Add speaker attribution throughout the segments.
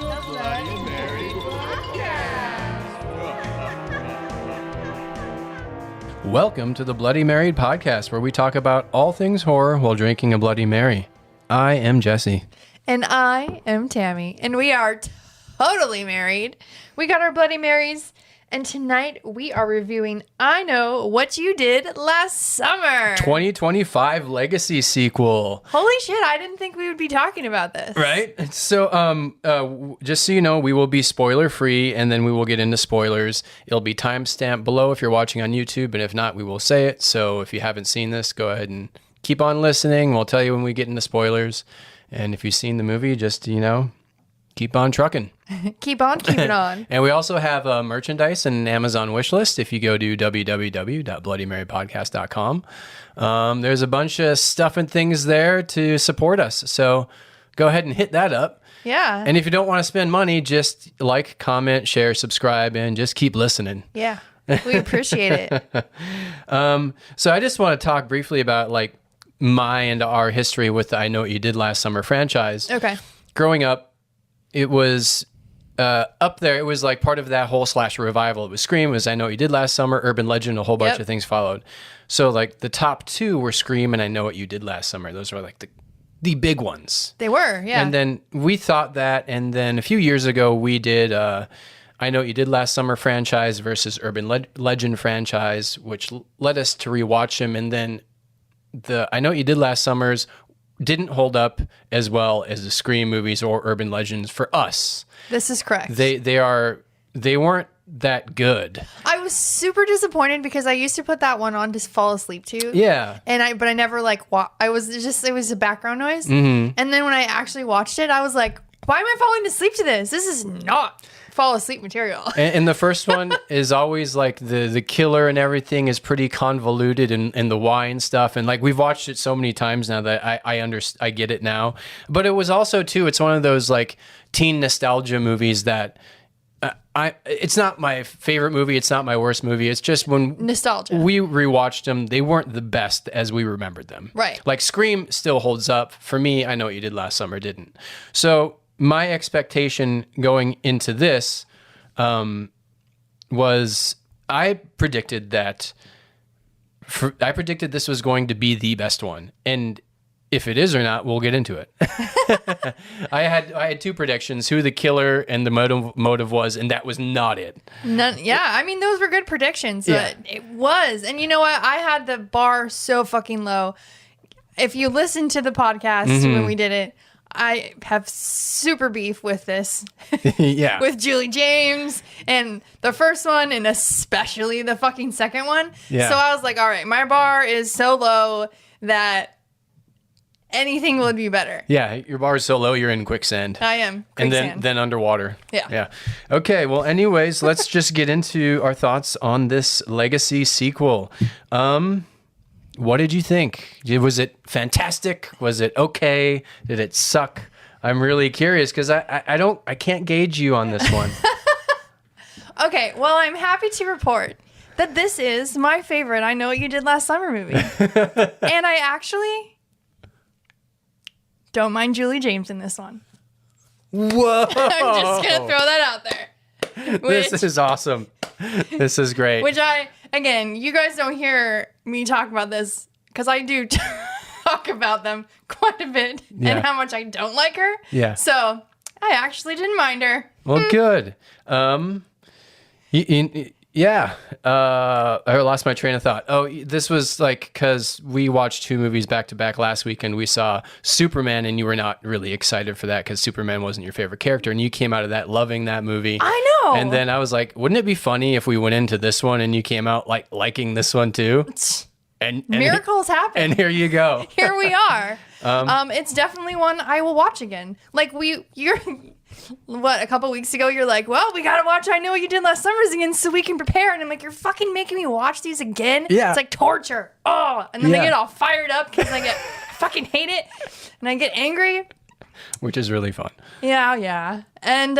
Speaker 1: Bloody Mary Podcast.
Speaker 2: Welcome to the Bloody Mary Podcast, where we talk about all things horror while drinking a Bloody Mary. I am Jesse.
Speaker 3: And I am Tammy. And we are totally married. We got our Bloody Marys. And tonight we are reviewing I Know What You Did Last Summer.
Speaker 2: 2025 Legacy sequel.
Speaker 3: Holy shit, I didn't think we would be talking about this.
Speaker 2: Right? So, just so you know, we will be spoiler free and then we will get into spoilers. It'll be timestamped below if you're watching on YouTube, and if not, we will say it. So if you haven't seen this, go ahead and keep on listening. We'll tell you when we get into spoilers. And if you've seen the movie, just, keep on trucking.
Speaker 3: Keep on keeping on.
Speaker 2: And we also have merchandise and an Amazon wish list. If you go to www.bloodymarypodcast.com, there's a bunch of stuff and things there to support us. So go ahead and hit that up.
Speaker 3: Yeah.
Speaker 2: And if you don't want to spend money, just like, comment, share, subscribe, and just keep listening.
Speaker 3: Yeah. We appreciate it.
Speaker 2: So I just want to talk briefly about my and our history with the I Know What You Did Last Summer franchise.
Speaker 3: Okay.
Speaker 2: Growing up, it was up there. It was like part of that whole slasher revival. It was Scream, it was I Know What You Did Last Summer, Urban Legend, a whole bunch of things followed. So the top two were Scream and I Know What You Did Last Summer. Those were the big ones.
Speaker 3: They were, yeah.
Speaker 2: And then we thought that, and then a few years ago we did I Know What You Did Last Summer franchise versus Urban Legend franchise, which led us to rewatch them. And then the I Know What You Did Last Summers didn't hold up as well as the Scream movies or Urban Legends for us.
Speaker 3: This is correct.
Speaker 2: They weren't that good.
Speaker 3: I was super disappointed because I used to put that one on to fall asleep to.
Speaker 2: Yeah.
Speaker 3: But I never it was a background noise.
Speaker 2: Mm-hmm.
Speaker 3: And then when I actually watched it, I was like, why am I falling asleep to this? This is not fall asleep material.
Speaker 2: And the first one is always the killer and everything is pretty convoluted and the why and stuff. And we've watched it so many times now that I get it now. But it was also too, it's one of those teen nostalgia movies that it's not my favorite movie. It's not my worst movie. It's just when
Speaker 3: nostalgia.
Speaker 2: We rewatched them, they weren't the best as we remembered them.
Speaker 3: Right.
Speaker 2: Scream still holds up. For me, I Know What You Did Last Summer didn't. So my expectation going into this was I predicted this was going to be the best one. And if it is or not, we'll get into it. I had two predictions, who the killer and the motive was, and that was not it.
Speaker 3: Yeah, I mean, those were good predictions, but it was. And you know what? I had the bar so fucking low. If you listen to the podcast when we did it, I have super beef with this.
Speaker 2: Yeah.
Speaker 3: With Julie James and the first one and especially the fucking second one.
Speaker 2: Yeah.
Speaker 3: So I was like, all right, my bar is so low that anything would be better.
Speaker 2: Yeah, your bar is so low, you're in quicksand.
Speaker 3: I am.
Speaker 2: Quicksand. And then underwater.
Speaker 3: Yeah.
Speaker 2: Yeah. Okay, well, anyways, let's just get into our thoughts on this Legacy sequel. What did you think? Was it fantastic? Was it okay? Did it suck? I'm really curious because I can't gauge you on this one.
Speaker 3: Okay, well, I'm happy to report that this is my favorite I Know What You Did Last Summer movie. And I actually don't mind Julie James in this one.
Speaker 2: Whoa!
Speaker 3: I'm just going to throw that out there.
Speaker 2: This is awesome. This is great.
Speaker 3: Which again, you guys don't hear me talk about this because I do talk about them quite a bit and how much I don't like her.
Speaker 2: Yeah.
Speaker 3: So I actually didn't mind her.
Speaker 2: Well, good. Yeah. I lost my train of thought. Oh, this was because we watched two movies back to back last week and we saw Superman and you were not really excited for that because Superman wasn't your favorite character and you came out of that loving that movie.
Speaker 3: I know.
Speaker 2: And then I was like, wouldn't it be funny if we went into this one and you came out liking this one too? And
Speaker 3: miracles happen.
Speaker 2: And here you go.
Speaker 3: Here we are. It's definitely one I will watch again. A couple weeks ago, you're like, well, we got to watch I Know What You Did Last Summer again so we can prepare. And I'm like, you're fucking making me watch these again?
Speaker 2: Yeah.
Speaker 3: It's like torture. Oh, and then I get all fired up because I fucking hate it. And I get angry.
Speaker 2: Which is really fun.
Speaker 3: Yeah. And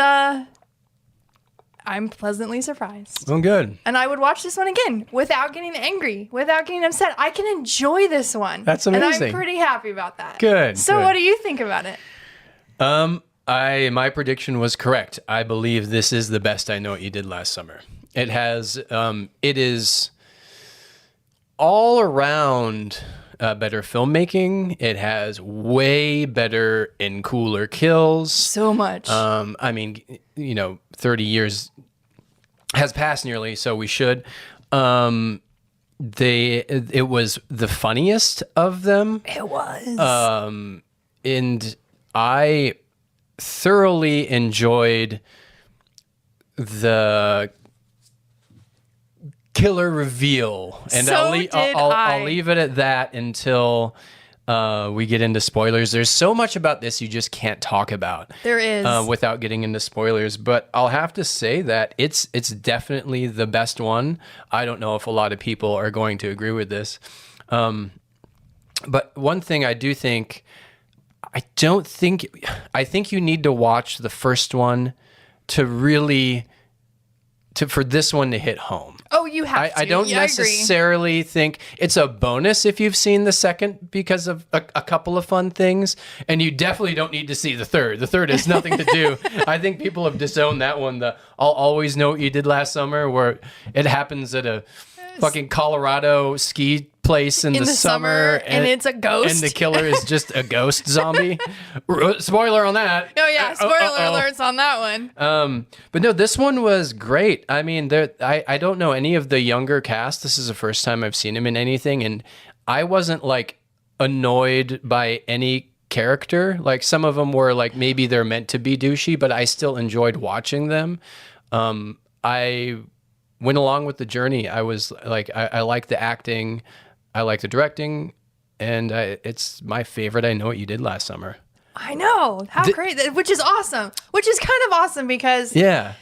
Speaker 3: I'm pleasantly surprised.
Speaker 2: Well, good.
Speaker 3: And I would watch this one again without getting angry, without getting upset. I can enjoy this one.
Speaker 2: That's amazing.
Speaker 3: And I'm pretty happy about that.
Speaker 2: Good.
Speaker 3: So
Speaker 2: good.
Speaker 3: what do you think about it?
Speaker 2: My prediction was correct. I believe this is the best I Know What You Did Last Summer. It is all around better filmmaking. It has way better and cooler kills.
Speaker 3: So much.
Speaker 2: I mean, 30 years has passed nearly, so we should. It was the funniest of them.
Speaker 3: It was.
Speaker 2: And I thoroughly enjoyed the killer reveal, and
Speaker 3: So
Speaker 2: I'll leave it at that until we get into spoilers. There's so much about this you just can't talk about.
Speaker 3: There is.
Speaker 2: Without getting into spoilers, but I'll have to say that it's definitely the best one. I don't know if a lot of people are going to agree with this, but one thing I do think, I think you need to watch the first one for this one to hit home.
Speaker 3: Oh, you have to.
Speaker 2: I don't necessarily think it's a bonus if you've seen the second because of a couple of fun things, and you definitely don't need to see the third. The third has nothing to do. I think people have disowned that one. I'll always know what you did last summer, where it happens at a fucking Colorado ski place in the summer,
Speaker 3: and it's a ghost,
Speaker 2: and the killer is just a ghost zombie. Spoiler on that.
Speaker 3: Oh yeah, spoiler alerts on that one.
Speaker 2: But no, this one was great. I mean, I don't know any of the younger cast. This is the first time I've seen him in anything, and I wasn't like annoyed by any character. Like some of them were like maybe they're meant to be douchey, but I still enjoyed watching them. I went along with the journey. I was like, I like the acting, I like the directing, and it's my favorite I Know What You Did Last Summer.
Speaker 3: I know. How great. Which is awesome. Which is kind of awesome because
Speaker 2: yeah,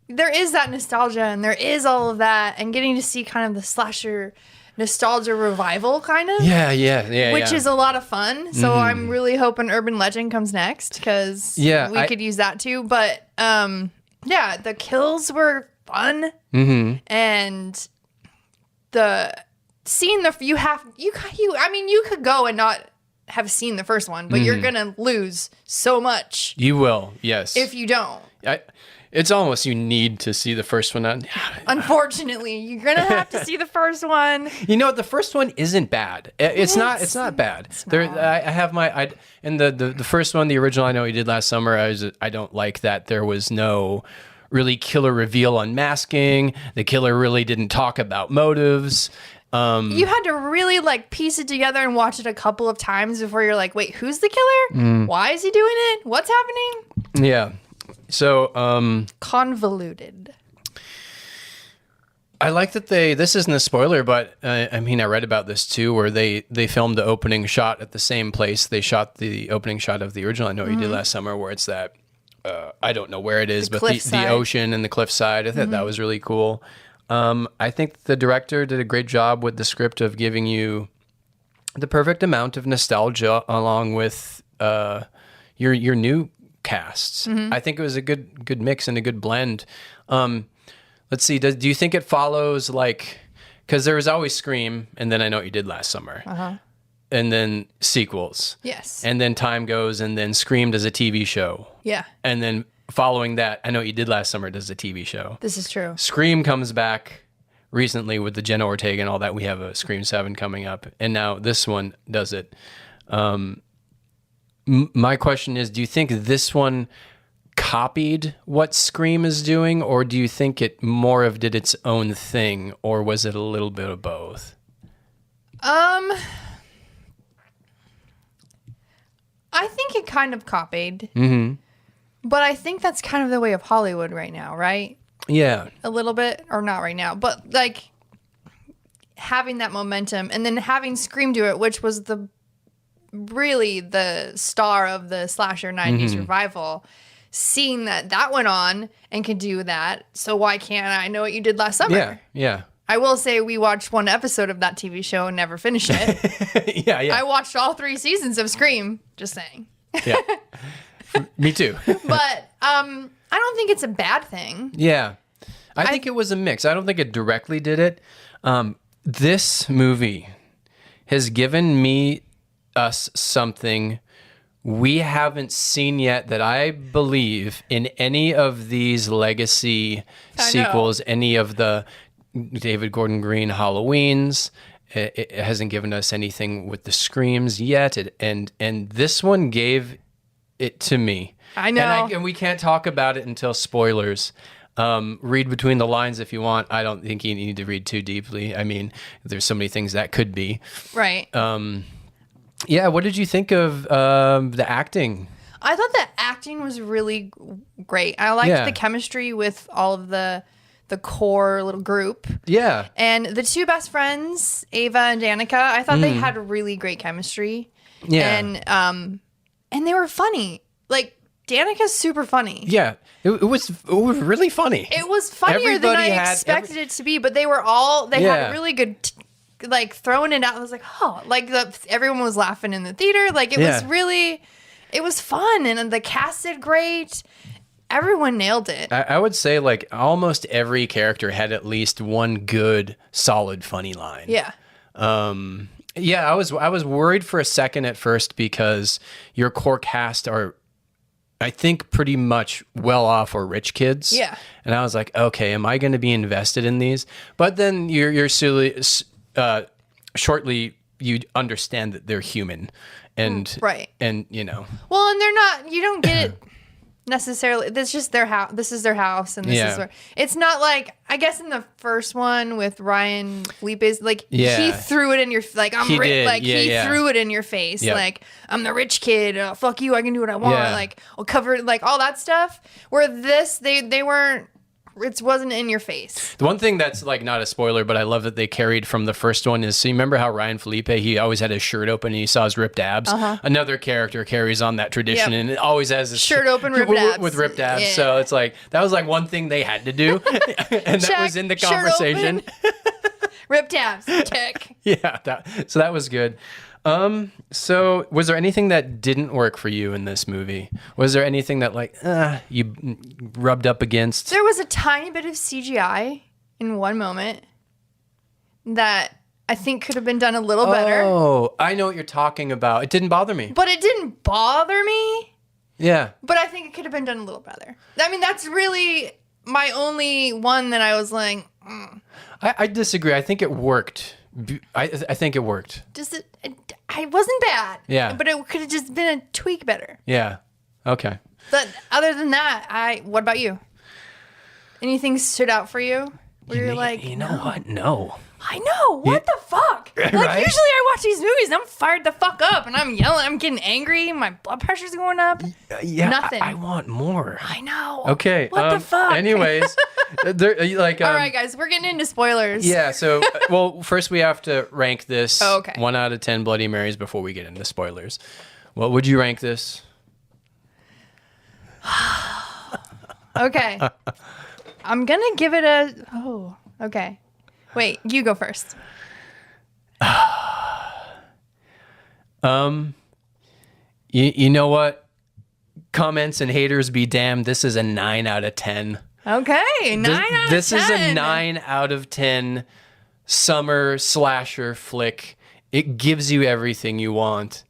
Speaker 3: there is that nostalgia and there is all of that, and getting to see kind of the slasher nostalgia revival kind of.
Speaker 2: Yeah.
Speaker 3: Which is a lot of fun. So I'm really hoping Urban Legend comes next because we could use that too. But yeah, the kills were fun, and the seeing you could go and not have seen the first one, but you're gonna lose so much.
Speaker 2: You will, yes,
Speaker 3: if you don't.
Speaker 2: It's almost you need to see the first one.
Speaker 3: Unfortunately, you're gonna have to see the first one.
Speaker 2: You know what? The first one isn't bad. It's not bad. I have in the first one, the original I Know What You Did Last Summer. I don't like that there was no really killer reveal unmasking. The killer really didn't talk about motives.
Speaker 3: You had to really like piece it together and watch it a couple of times before you're like, wait, who's the killer? Why is he doing it? What's happening?
Speaker 2: Yeah. So
Speaker 3: convoluted.
Speaker 2: I like that this isn't a spoiler, but I mean, I read about this too, where they filmed the opening shot at the same place they shot the opening shot of the original I Know What You Did Last Summer, where it's that I don't know where it is, but the ocean and the cliffside. I thought that was really cool. I think the director did a great job with the script of giving you the perfect amount of nostalgia along with your new casts. I think it was a good mix and a good blend. Let's see. Do you think it follows like, because there was always Scream and then I Know What You Did Last Summer, and then sequels.
Speaker 3: Yes.
Speaker 2: And then time goes and then Scream does a TV show.
Speaker 3: Yeah.
Speaker 2: And then following that, I Know What You Did Last Summer does a TV show.
Speaker 3: This is true.
Speaker 2: Scream comes back recently with the Jenna Ortega and all that. We have a Scream 7 coming up, and now this one does it. My question is, do you think this one copied what Scream is doing, or do you think it more of did its own thing, or was it a little bit of both?
Speaker 3: I think it kind of copied. But I think that's kind of the way of Hollywood right now, right?
Speaker 2: Yeah.
Speaker 3: A little bit, or not right now, but like having that momentum and then having Scream do it, which was really the star of the slasher 90s revival, seeing that went on and could do that. So why can't I Know What You Did Last Summer?
Speaker 2: Yeah.
Speaker 3: I will say we watched one episode of that TV show and never finished it.
Speaker 2: Yeah.
Speaker 3: I watched all 3 seasons of Scream, just saying.
Speaker 2: Yeah. Me too.
Speaker 3: But I don't think it's a bad thing.
Speaker 2: Yeah. I think it was a mix. I don't think it directly did it. This movie has given us something we haven't seen yet that I believe in any of these legacy sequels, any of the David Gordon Green Halloweens. It hasn't given us anything with the Screams yet. And this one gave it to me.
Speaker 3: I know.
Speaker 2: And we can't talk about it until spoilers. Read between the lines if you want. I don't think you need to read too deeply. I mean, there's so many things that could be.
Speaker 3: Right.
Speaker 2: Yeah, what did you think of the acting?
Speaker 3: I thought the acting was really great. I liked the chemistry with all of the core little group.
Speaker 2: Yeah.
Speaker 3: And the two best friends, Ava and Danica, I thought they had really great chemistry.
Speaker 2: Yeah.
Speaker 3: And they were funny. Like, Danica's super funny.
Speaker 2: Yeah. It was really funny.
Speaker 3: It was funnier than I expected it to be, but they were all, they had really good, like, throwing it out. I was like, oh, like, everyone was laughing in the theater. Like, it was really, it was fun. And the cast did great. Everyone nailed it.
Speaker 2: I would say, like, almost every character had at least one good, solid, funny line.
Speaker 3: Yeah.
Speaker 2: Yeah, I was worried for a second at first because your core cast are, I think, pretty much well-off or rich kids.
Speaker 3: Yeah.
Speaker 2: And I was like, okay, am I going to be invested in these? But then you're silly, shortly you understand that they're human, and
Speaker 3: right,
Speaker 2: and you know.
Speaker 3: Well, and they're not. You don't get it necessarily. This is just their house. This is their house, and this is where. It's not like, I guess in the first one with Ryan Felipe's, like he threw it in your, like, I'm rich, like he threw it in your face, like, I'm the rich kid. Fuck you, I can do what I want. Like, I'll cover it, like all that stuff. Where this, they weren't. It wasn't in your face.
Speaker 2: The one thing that's like not a spoiler, but I love that they carried from the first one is, so you remember how Ryan Felipe, he always had his shirt open and he saw his ripped abs? Another character carries on that tradition and it always has his
Speaker 3: shirt open, ripped abs.
Speaker 2: With ripped abs. Yeah. So it's like, that was like one thing they had to do. And that was in the conversation.
Speaker 3: Ripped abs, check.
Speaker 2: Yeah, so that was good. So was there anything that didn't work for you in this movie? Was there anything that, like, you rubbed up against?
Speaker 3: There was a tiny bit of CGI in one moment that I think could have been done a little better.
Speaker 2: Oh, I know what you're talking about. It didn't bother me.
Speaker 3: But it didn't bother me.
Speaker 2: Yeah.
Speaker 3: But I think it could have been done a little better. I mean, that's really my only one that I was like,
Speaker 2: I disagree. I think it worked. I think it worked.
Speaker 3: I wasn't bad.
Speaker 2: Yeah.
Speaker 3: But it could have just been a tweak better.
Speaker 2: Yeah. Okay.
Speaker 3: But other than that, what about you? Anything stood out for you? Where you're like,
Speaker 2: you know what? No.
Speaker 3: I know. What the fuck? Like,
Speaker 2: right?
Speaker 3: Usually I watch these movies and I'm fired the fuck up and I'm yelling. I'm getting angry. My blood pressure's going up.
Speaker 2: Yeah.
Speaker 3: Nothing.
Speaker 2: I want more.
Speaker 3: I know.
Speaker 2: Okay.
Speaker 3: What the fuck?
Speaker 2: Anyways, like.
Speaker 3: All right, guys, we're getting into spoilers.
Speaker 2: Yeah. So, well, first we have to rank this.
Speaker 3: Oh, okay.
Speaker 2: 1 out of 10 Bloody Marys before we get into spoilers. What would you rank this?
Speaker 3: Okay. I'm gonna give it a. Oh. Okay. Wait, you go first.
Speaker 2: You know what? Comments and haters be damned. This is a 9 out of 10.
Speaker 3: Okay, 9 out of 10.
Speaker 2: This is a 9 out of 10 summer slasher flick. It gives you everything you want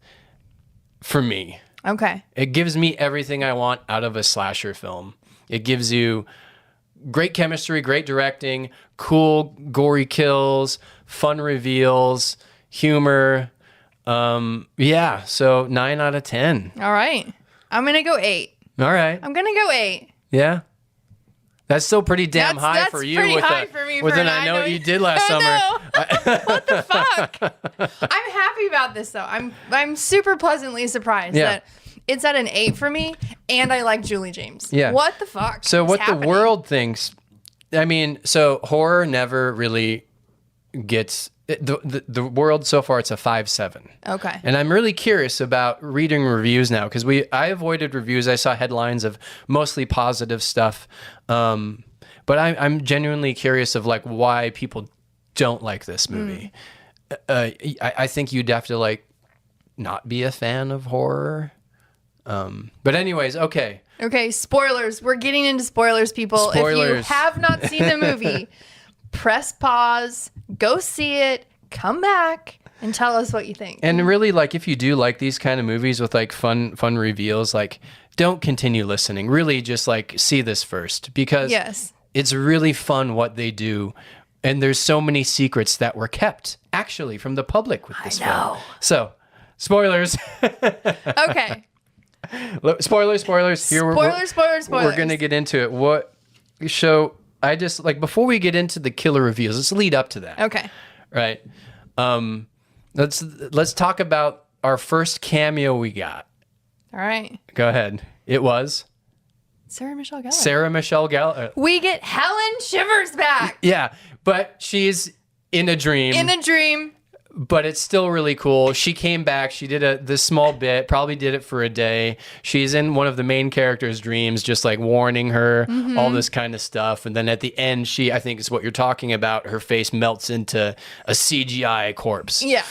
Speaker 2: for me.
Speaker 3: Okay.
Speaker 2: It gives me everything I want out of a slasher film. It gives you great chemistry, great directing, cool, gory kills, fun reveals, humor. Yeah, so 9 out of 10.
Speaker 3: All right. I'm going to go 8.
Speaker 2: All right.
Speaker 3: I'm going to go 8.
Speaker 2: Yeah. That's still pretty damn high
Speaker 3: that's
Speaker 2: for you
Speaker 3: pretty
Speaker 2: with
Speaker 3: high for me
Speaker 2: with
Speaker 3: for
Speaker 2: an
Speaker 3: an
Speaker 2: I know what you did last summer.
Speaker 3: What the fuck? I'm happy about this though. I'm super pleasantly surprised that it's at an 8 for me, and I like Julie James.
Speaker 2: Yeah.
Speaker 3: What the fuck?
Speaker 2: So what
Speaker 3: happening?
Speaker 2: the world thinks, I mean, so horror never really gets the world so far. It's a 5.7.
Speaker 3: Okay.
Speaker 2: And I'm really curious about reading reviews now because I avoided reviews. I saw headlines of mostly positive stuff, but I'm genuinely curious of like why people don't like this movie. I think you'd have to like not be a fan of horror. But anyways, okay.
Speaker 3: Okay, spoilers. We're getting into spoilers, people. If you have not seen the movie, press pause, go see it, come back. And tell us what you think.
Speaker 2: And really, like, if you do like these kind of movies with like fun reveals, like, don't continue listening. Really, just like see this first, because it's really fun what they do. And there's so many secrets that were kept actually from the public with this film. So, spoilers.
Speaker 3: Okay.
Speaker 2: Spoilers. Here
Speaker 3: Spoilers.
Speaker 2: We're gonna get into it. I just like, before we get into the killer reveals, let's lead up to that.
Speaker 3: Okay.
Speaker 2: Right. Let's talk about our first cameo we got.
Speaker 3: All right.
Speaker 2: Go ahead. It was
Speaker 3: Sarah Michelle
Speaker 2: Gellar.
Speaker 3: We get Helen Shivers back.
Speaker 2: Yeah, but she's in a dream. But it's still really cool. She came back. She did this small bit, probably did it for a day. She's in one of the main character's dreams, just like warning her, all this kind of stuff. And then at the end, I think is what you're talking about, her face melts into a CGI corpse.
Speaker 3: Yeah.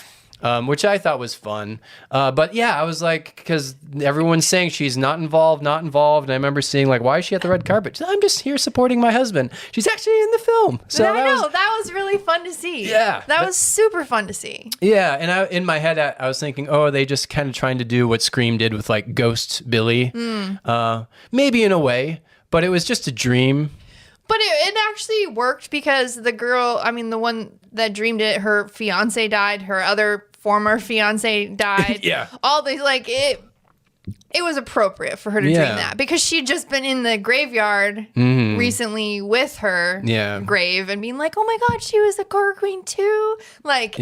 Speaker 2: Which I thought was fun. But yeah, I was like, because everyone's saying she's not involved. And I remember seeing like, why is she at the red carpet? I'm just here supporting my husband. She's actually in the film. So
Speaker 3: that was really fun to see.
Speaker 2: Yeah.
Speaker 3: That was super fun to see.
Speaker 2: Yeah. And in my head, I was thinking, are they just kind of trying to do what Scream did with like Ghost Billy? Maybe in a way, but it was just a dream.
Speaker 3: But it actually worked, because the girl, the one that dreamed it, her fiance died, her other former fiance died.
Speaker 2: Yeah.
Speaker 3: All these, like, it was appropriate for her to dream that, because she'd just been in the graveyard recently with her grave and being like, oh my God, she was a horror queen too. Like,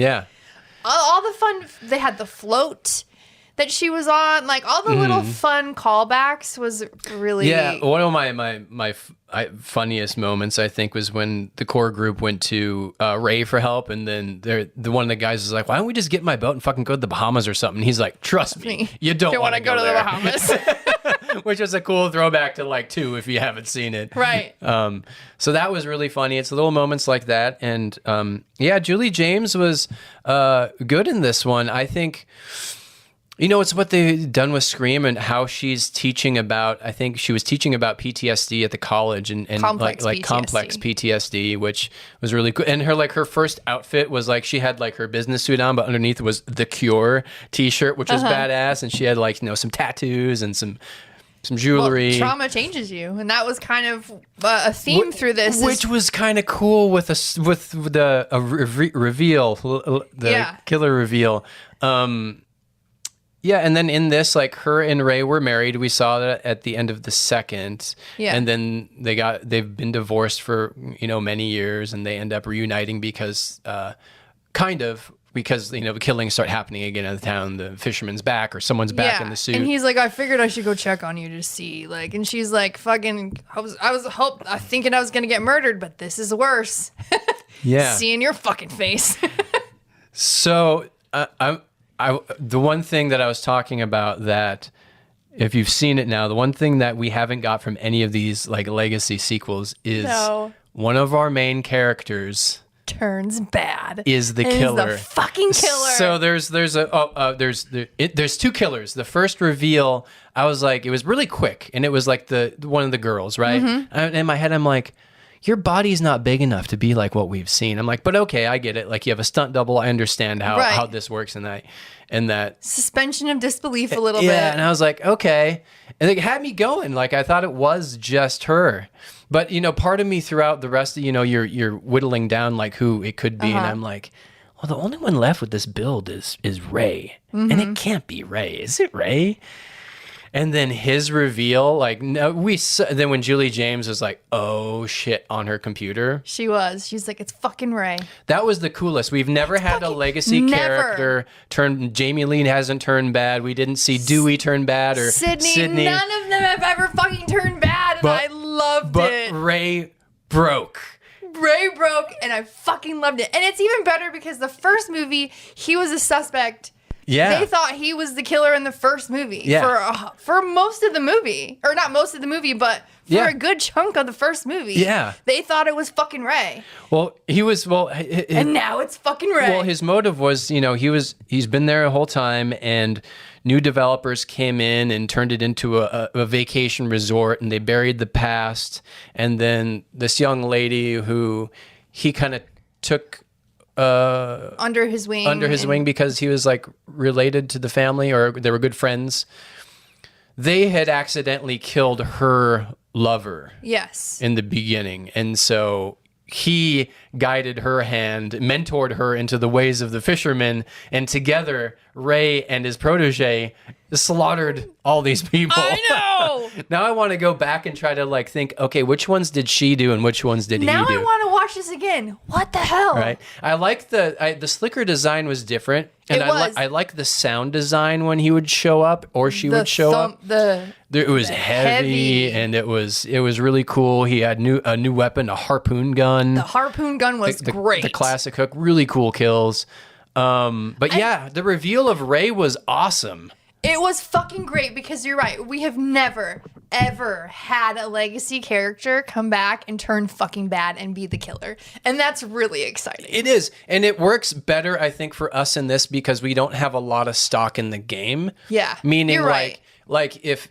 Speaker 3: all the fun, they had the float that she was on, like all the little fun callbacks was really...
Speaker 2: Yeah, one of my funniest moments, I think, was when the core group went to Ray for help, and then one of the guys was like, why don't we just get in my boat and fucking go to the Bahamas or something? And he's like, trust me, you don't want to go to the Bahamas. Which is a cool throwback to like 2 if you haven't seen it.
Speaker 3: Right.
Speaker 2: So that was really funny. It's little moments like that. And Julie James was good in this one. I think... it's what they've done with Scream and how she's teaching about, I think she was teaching about PTSD at the college and
Speaker 3: complex
Speaker 2: like complex PTSD, which was really cool. And her first outfit was like, she had like her business suit on, but underneath was The Cure t-shirt, which was badass. And she had like, some tattoos and some jewelry.
Speaker 3: Well, trauma changes you. And that was kind of a theme through this.
Speaker 2: Which was kind of cool with the reveal, the killer reveal. Yeah, and then in this, like, her and Ray were married. We saw that at the end of the second. Yeah. And then they've been divorced for, many years, and they end up reuniting because the killings start happening again in the town. The fisherman's back, or someone's back in the suit.
Speaker 3: And he's like, I figured I should go check on you to see, like, and she's like, fucking, I was thinking I was going to get murdered, but this is worse.
Speaker 2: Yeah.
Speaker 3: Seeing your fucking face.
Speaker 2: So, the one thing that I was talking about, that if you've seen it now, the one thing that we haven't got from any of these like legacy sequels is one of our main characters
Speaker 3: turns bad.
Speaker 2: Is the killer.
Speaker 3: Is the fucking killer.
Speaker 2: So there's 2 killers. The first reveal, I was like, it was really quick, and it was like one of the girls, right? And in my head, I'm like, your body's not big enough to be like what we've seen. I'm like, but okay, I get it. Like, you have a stunt double. I understand how this works and that
Speaker 3: suspension of disbelief a little bit.
Speaker 2: Yeah, and I was like, okay. And it had me going. Like, I thought it was just her. But, part of me throughout the rest of, you're whittling down like who it could be. And I'm like, well, the only one left with this build is Ray. And it can't be Ray. Is it Ray? And then his reveal, like, no, then when Julie James was like, oh shit, on her computer.
Speaker 3: She's like, it's fucking Ray.
Speaker 2: That was the coolest. We've never had a legacy character turn. Jamie Lee hasn't turned bad. We didn't see Dewey turn bad, or Sydney.
Speaker 3: None of them have ever fucking turned bad, and I loved it.
Speaker 2: But Ray broke.
Speaker 3: And I fucking loved it. And it's even better because the first movie, he was a suspect. Yeah. They thought he was the killer in the first movie. Yeah. For most of the movie. Or not most of the movie, but for a good chunk of the first movie. Yeah. They thought it was fucking Ray.
Speaker 2: Well,
Speaker 3: and now it's fucking Ray.
Speaker 2: Well, his motive was, he's been there the whole time, and new developers came in and turned it into a vacation resort, and they buried the past. And then this young lady who he kind of took
Speaker 3: under his wing
Speaker 2: because he was like related to the family or they were good friends. They had accidentally killed her lover.
Speaker 3: Yes.
Speaker 2: In the beginning. And so he guided her hand, mentored her into the ways of the fishermen, and together Ray and his protege slaughtered all these people.
Speaker 3: I know.
Speaker 2: Now I want to go back and try to like think, okay, which ones did she do and which ones did
Speaker 3: now
Speaker 2: he do?
Speaker 3: I want to watch this again. What the hell?
Speaker 2: Right. I like the slicker design was different, and I like the sound design when he would show up or she would show up. It was heavy and it was really cool. He had a new weapon, a harpoon gun.
Speaker 3: The harpoon gun was great.
Speaker 2: The classic hook, really cool kills. But yeah, the reveal of Ray was awesome.
Speaker 3: It was fucking great because you're right. We have never, ever had a legacy character come back and turn fucking bad and be the killer. And that's really exciting.
Speaker 2: It is. And it works better, I think, for us in this because we don't have a lot of stock in the game.
Speaker 3: Yeah.
Speaker 2: Meaning
Speaker 3: you're right.
Speaker 2: Like if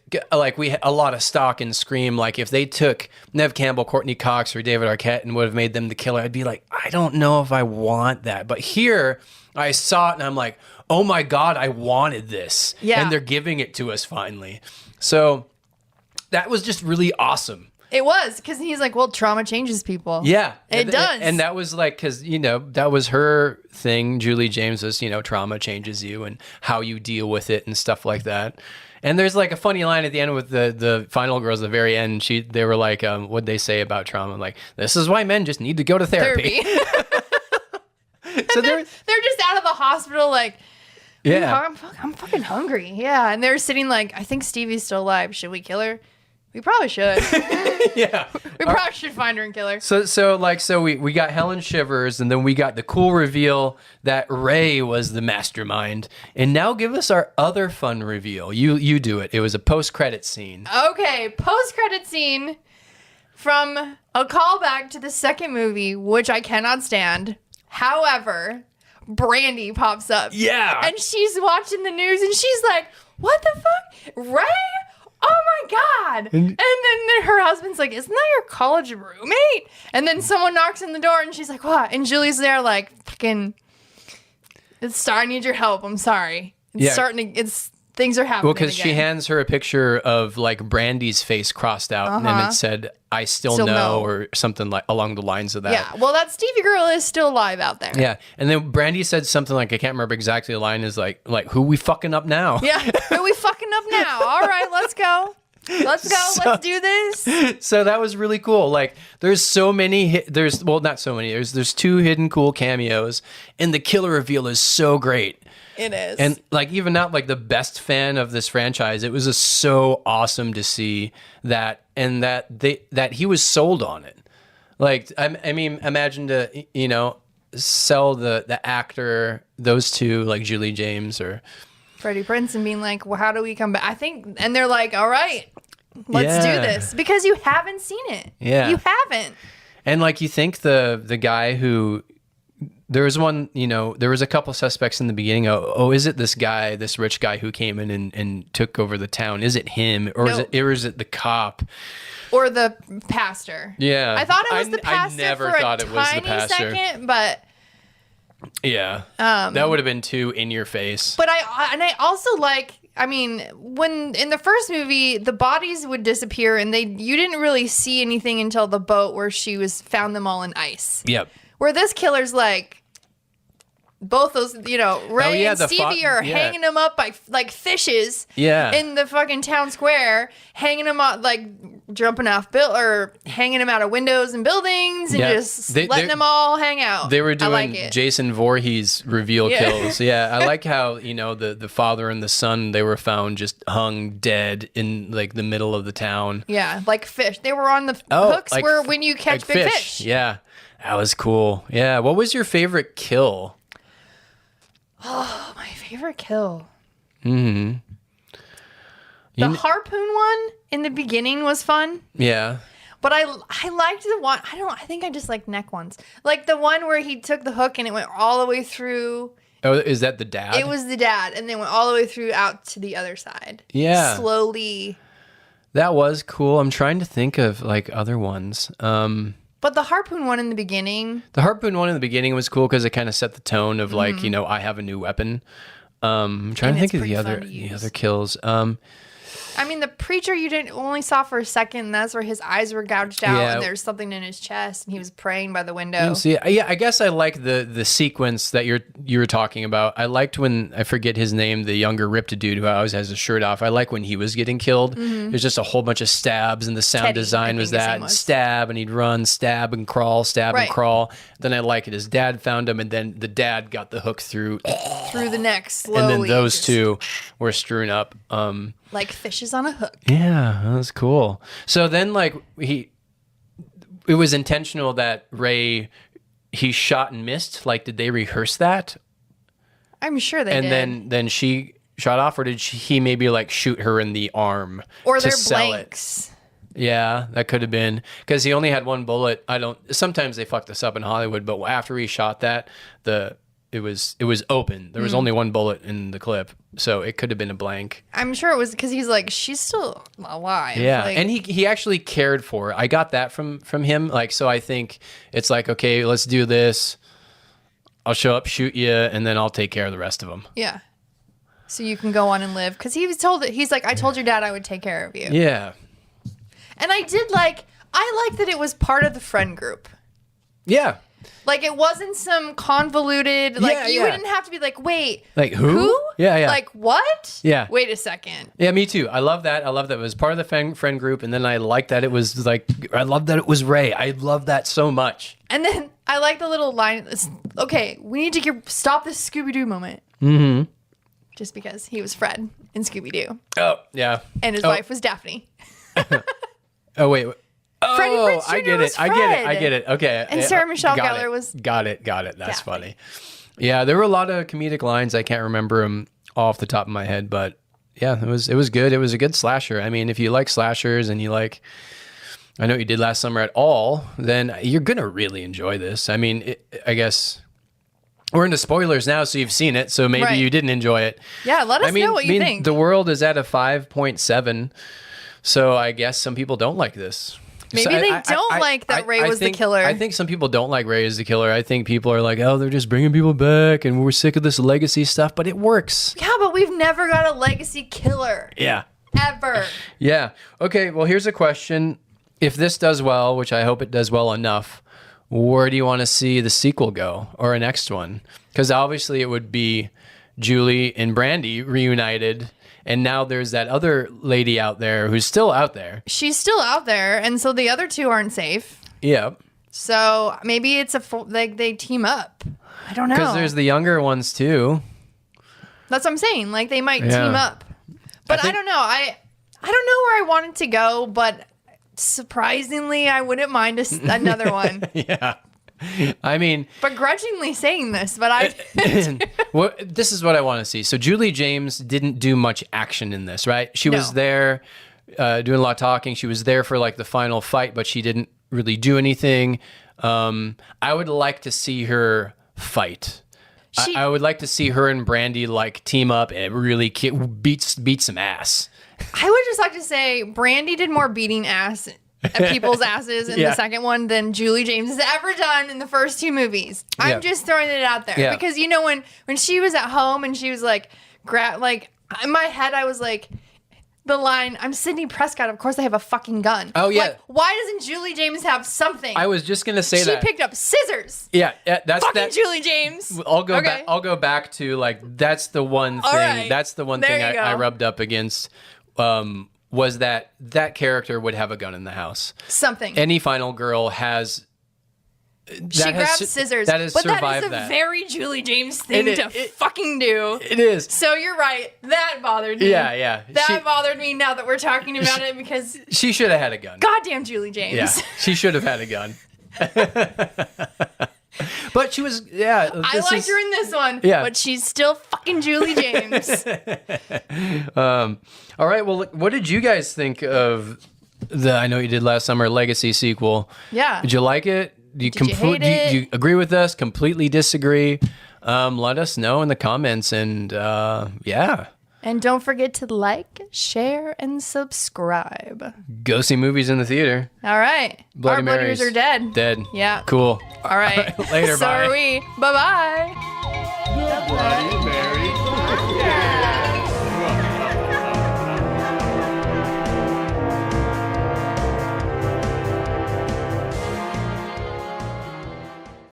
Speaker 2: we had a lot of stock in Scream, like if they took Neve Campbell, Courtney Cox, or David Arquette and would have made them the killer, I'd be like, I don't know if I want that. But here, I saw it and I'm like, oh my God, I wanted this.
Speaker 3: Yeah.
Speaker 2: And they're giving it to us finally. So that was just really awesome.
Speaker 3: It was, because he's like, well, trauma changes people.
Speaker 2: Yeah.
Speaker 3: It does.
Speaker 2: And that was like, because, that was her thing. Julie James was, trauma changes you and how you deal with it and stuff like that. And there's like a funny line at the end with the final girls at the very end. They were like, what'd they say about trauma? Like, this is why men just need to go to therapy.
Speaker 3: So they're just out of the hospital like,
Speaker 2: yeah,
Speaker 3: I'm fucking hungry. Yeah. And they're sitting like, I think Stevie's still alive. Should we kill her? We probably should.
Speaker 2: Yeah.
Speaker 3: We probably should find her and kill her.
Speaker 2: So we got Helen Shivers, and then we got the cool reveal that Ray was the mastermind. And now give us our other fun reveal. You do it. It was a post-credit scene.
Speaker 3: Okay, post-credit scene from a callback to the second movie, which I cannot stand. However, Brandy pops up.
Speaker 2: Yeah.
Speaker 3: And she's watching the news, and she's like, what the fuck? Ray? Oh my God. And then her husband's like, isn't that your college roommate? And then someone knocks on the door and she's like, what? And Julie's there like, fucking, I need your help. I'm sorry. Things are happening.
Speaker 2: Well, because she
Speaker 3: again.
Speaker 2: hands her a picture of like Brandy's face crossed out and it said, I still know, or something like along the lines of that.
Speaker 3: Yeah. Well, that Stevie girl is still alive out there.
Speaker 2: Yeah. And then Brandy said something like, I can't remember exactly the line, is like who we fucking up now?
Speaker 3: Yeah. Who we fucking up now? All right, let's go. Let's do this.
Speaker 2: So that was really cool. Like there's so many, not so many, there's two hidden cool cameos and the killer reveal is so great.
Speaker 3: It is.
Speaker 2: And like, even not like the best fan of this franchise, it was just so awesome to see that, and that he was sold on it. Like, I mean, imagine to, sell the actor, those two, like Julie James or
Speaker 3: Freddie Prinze, and being like, well, how do we come back? I think, and they're like, all right, let's do this, because you haven't seen it.
Speaker 2: Yeah.
Speaker 3: You haven't.
Speaker 2: And like, you think the guy who, there was one, there was a couple suspects in the beginning. Oh, is it this guy, this rich guy who came in and took over the town? Is it him, or is it the cop,
Speaker 3: or the pastor?
Speaker 2: Yeah,
Speaker 3: I thought it was the pastor.
Speaker 2: I never
Speaker 3: for
Speaker 2: thought
Speaker 3: a
Speaker 2: it was the
Speaker 3: tiny
Speaker 2: pastor.
Speaker 3: second, but
Speaker 2: yeah, that would have been too in your face.
Speaker 3: But I also like. I mean, when in the first movie, the bodies would disappear, and you didn't really see anything until the boat where she found them all in ice.
Speaker 2: Yep.
Speaker 3: Where this killer's like, both those, Ray and Stevie are hanging them up by like fishes in the fucking town square, hanging them up, like jumping off or hanging them out of windows and buildings and just letting them all hang out.
Speaker 2: They were doing
Speaker 3: like
Speaker 2: Jason Voorhees reveal kills. Yeah, I like how, the father and the son, they were found just hung dead in like the middle of the town.
Speaker 3: Yeah, like fish. They were on the hooks
Speaker 2: like,
Speaker 3: where when you catch
Speaker 2: like
Speaker 3: big fish.
Speaker 2: Yeah, that was cool. Yeah, what was your favorite kill?
Speaker 3: Oh, my favorite kill.
Speaker 2: Mm-hmm.
Speaker 3: The harpoon one in the beginning was fun.
Speaker 2: Yeah.
Speaker 3: But I liked the one, I think I just like neck ones. Like the one where he took the hook and it went all the way through.
Speaker 2: Oh, is that the dad?
Speaker 3: It was the dad, and then went all the way through out to the other side.
Speaker 2: Yeah.
Speaker 3: Slowly.
Speaker 2: That was cool. I'm trying to think of like other ones.
Speaker 3: But the harpoon one in the beginning.
Speaker 2: The harpoon one in the beginning was cool because it kind of set the tone of like, I have a new weapon. I'm trying to think of the other kills.
Speaker 3: I mean, the preacher you didn't only saw for a second, and that's where his eyes were gouged out,
Speaker 2: Yeah.
Speaker 3: and there's something in his chest, and he was praying by the window.
Speaker 2: See, yeah, I guess I like the sequence that you were talking about. I liked when, I forget his name, the younger ripped dude who always has his shirt off. I like when he was getting killed. There's just a whole bunch of stabs, and the sound
Speaker 3: Teddy,
Speaker 2: design
Speaker 3: I
Speaker 2: was
Speaker 3: think his
Speaker 2: that
Speaker 3: name was.
Speaker 2: stab, and he'd run, stab and crawl, stab and
Speaker 3: Right.
Speaker 2: crawl. Then I like it. His dad found him, and then the dad got the hook through,
Speaker 3: Through the neck, slowly.
Speaker 2: and then those
Speaker 3: just
Speaker 2: two were strewn up.
Speaker 3: like fishes on a hook.
Speaker 2: Yeah, that was cool. So then, like, it was intentional that Ray, he shot and missed. Like, did they rehearse that?
Speaker 3: I'm sure they
Speaker 2: And
Speaker 3: did.
Speaker 2: then she shot off, or did he maybe like shoot her in the arm
Speaker 3: Or
Speaker 2: to
Speaker 3: they're
Speaker 2: sell
Speaker 3: blanks.
Speaker 2: it? Yeah, that could have been because he only had one bullet. Sometimes they fuck this up in Hollywood, but after he shot that, it was open. There was only one bullet in the clip, so it could have been a blank.
Speaker 3: I'm sure it was because he's like, she's still alive.
Speaker 2: Yeah,
Speaker 3: Like,
Speaker 2: and he actually cared for her. I got that from him. Like, so I think it's like, okay, let's do this. I'll show up, shoot you, and then I'll take care of the rest of them.
Speaker 3: yeah. So you can go on and live. Because he's like, I told your dad I would take care of you.
Speaker 2: Yeah,
Speaker 3: And I like that it was part of the friend group.
Speaker 2: yeah.
Speaker 3: Like, it wasn't some convoluted, like,
Speaker 2: Yeah,
Speaker 3: you
Speaker 2: yeah.
Speaker 3: didn't have to be like, wait.
Speaker 2: Like who? Yeah, yeah.
Speaker 3: Like, what?
Speaker 2: Yeah.
Speaker 3: Wait a second.
Speaker 2: Yeah, me too. I love that. I love that it was part of the friend group, and then I like that it was like, I love that it was Ray. I love that so much.
Speaker 3: And then I like the little line. Okay, we need to stop this Scooby-Doo moment. Mm-hmm. Just because he was Fred in Scooby-Doo.
Speaker 2: Oh, yeah.
Speaker 3: And his wife was Daphne.
Speaker 2: Oh, wait.
Speaker 3: Freddie
Speaker 2: Oh,
Speaker 3: Prinze Jr.
Speaker 2: I get
Speaker 3: was
Speaker 2: it. I get it. I
Speaker 3: Fred.
Speaker 2: get it. Okay.
Speaker 3: And Sarah Michelle
Speaker 2: Got
Speaker 3: Gellar
Speaker 2: it.
Speaker 3: was
Speaker 2: Got it. That's
Speaker 3: Daphne.
Speaker 2: funny. Yeah, there were a lot of comedic lines. I can't remember them off the top of my head, but yeah, it was good. It was a good slasher. I mean, if you like slashers and you like, I know what you did last summer at all, then you're gonna really enjoy this. I mean, I guess we're into spoilers now, so you've seen it, so maybe
Speaker 3: Right.
Speaker 2: you didn't enjoy it.
Speaker 3: Yeah, let us know what you think.
Speaker 2: The world is at a 5.7, so I guess some people don't like this.
Speaker 3: Maybe
Speaker 2: So
Speaker 3: they don't like that Ray was the killer.
Speaker 2: I think some people don't like Ray as the killer. I think people are like, oh, they're just bringing people back, and we're sick of this legacy stuff, but it works.
Speaker 3: Yeah, but we've never got a legacy killer.
Speaker 2: Yeah.
Speaker 3: Ever.
Speaker 2: Yeah. Okay, well, here's a question. If this does well, which I hope it does well enough, where do you want to see the sequel go or a next one? Because obviously it would be Julie and Brandy reunited, and now there's that other lady out there who's still out there.
Speaker 3: She's still out there, and so the other two aren't safe.
Speaker 2: Yeah.
Speaker 3: So maybe it's like they team up. I don't know.
Speaker 2: Because there's the younger ones too.
Speaker 3: That's what I'm saying. Like they might
Speaker 2: Yeah.
Speaker 3: team up. But I
Speaker 2: think-
Speaker 3: don't know. I don't know where I want it to go, but surprisingly, I wouldn't mind another one.
Speaker 2: Yeah. I mean,
Speaker 3: Begrudgingly saying this, but I
Speaker 2: this is what I want to see. So Julie James didn't do much action in this, right? She was
Speaker 3: No.
Speaker 2: there doing a lot of talking. She was there for like the final fight, but she didn't really do anything. I would like to see her fight.
Speaker 3: She-
Speaker 2: I would like to see her and Brandy like team up and really beat some ass.
Speaker 3: I would just like to say Brandy did more beating ass at people's asses in
Speaker 2: Yeah.
Speaker 3: the second one than Julie James has ever done in the first two movies.
Speaker 2: Yeah.
Speaker 3: I'm just throwing it out there
Speaker 2: Yeah.
Speaker 3: because you know when she was at home and she was like in my head I was like the line, I'm Sidney Prescott, of course I have a fucking gun.
Speaker 2: Oh, yeah.
Speaker 3: Like, why doesn't Julie James have something?
Speaker 2: I was just gonna say
Speaker 3: she
Speaker 2: that.
Speaker 3: picked up scissors.
Speaker 2: Yeah, that's
Speaker 3: Fucking
Speaker 2: that.
Speaker 3: Julie James.
Speaker 2: I'll go
Speaker 3: Okay.
Speaker 2: back. I'll go back to like that's the one thing.
Speaker 3: All right.
Speaker 2: That's the one
Speaker 3: There
Speaker 2: thing
Speaker 3: you go.
Speaker 2: I rubbed up against. Was that character would have a gun in the house.
Speaker 3: Something.
Speaker 2: Any final girl has.
Speaker 3: She grabbed scissors.
Speaker 2: That has
Speaker 3: but
Speaker 2: survived
Speaker 3: that is a
Speaker 2: that.
Speaker 3: very Julie James thing
Speaker 2: It-
Speaker 3: to
Speaker 2: it-
Speaker 3: fucking do.
Speaker 2: It is.
Speaker 3: So you're right. That bothered me.
Speaker 2: Yeah, yeah.
Speaker 3: That bothered me now that we're talking about it because
Speaker 2: She should have had a gun.
Speaker 3: goddamn Julie James.
Speaker 2: Yeah, she should have had a gun. But she was, yeah.
Speaker 3: I liked her in this one,
Speaker 2: Yeah.
Speaker 3: but she's still fucking Julie James.
Speaker 2: All right. Well, what did you guys think of the I Know You Did Last Summer Legacy sequel?
Speaker 3: Yeah.
Speaker 2: Did you like it? Do you,
Speaker 3: Did you hate it?
Speaker 2: Do you agree with us? Completely disagree? Let us know in the comments. And yeah.
Speaker 3: And don't forget to like, share, and subscribe.
Speaker 2: Go see movies in the theater.
Speaker 3: All right.
Speaker 2: Bloody
Speaker 3: Our Bloody
Speaker 2: Marys
Speaker 3: Marys are dead.
Speaker 2: Dead.
Speaker 3: Yeah.
Speaker 2: Cool.
Speaker 3: All right.
Speaker 2: Later,
Speaker 3: So
Speaker 2: bye.
Speaker 3: are we. Bye-bye.
Speaker 1: The Bloody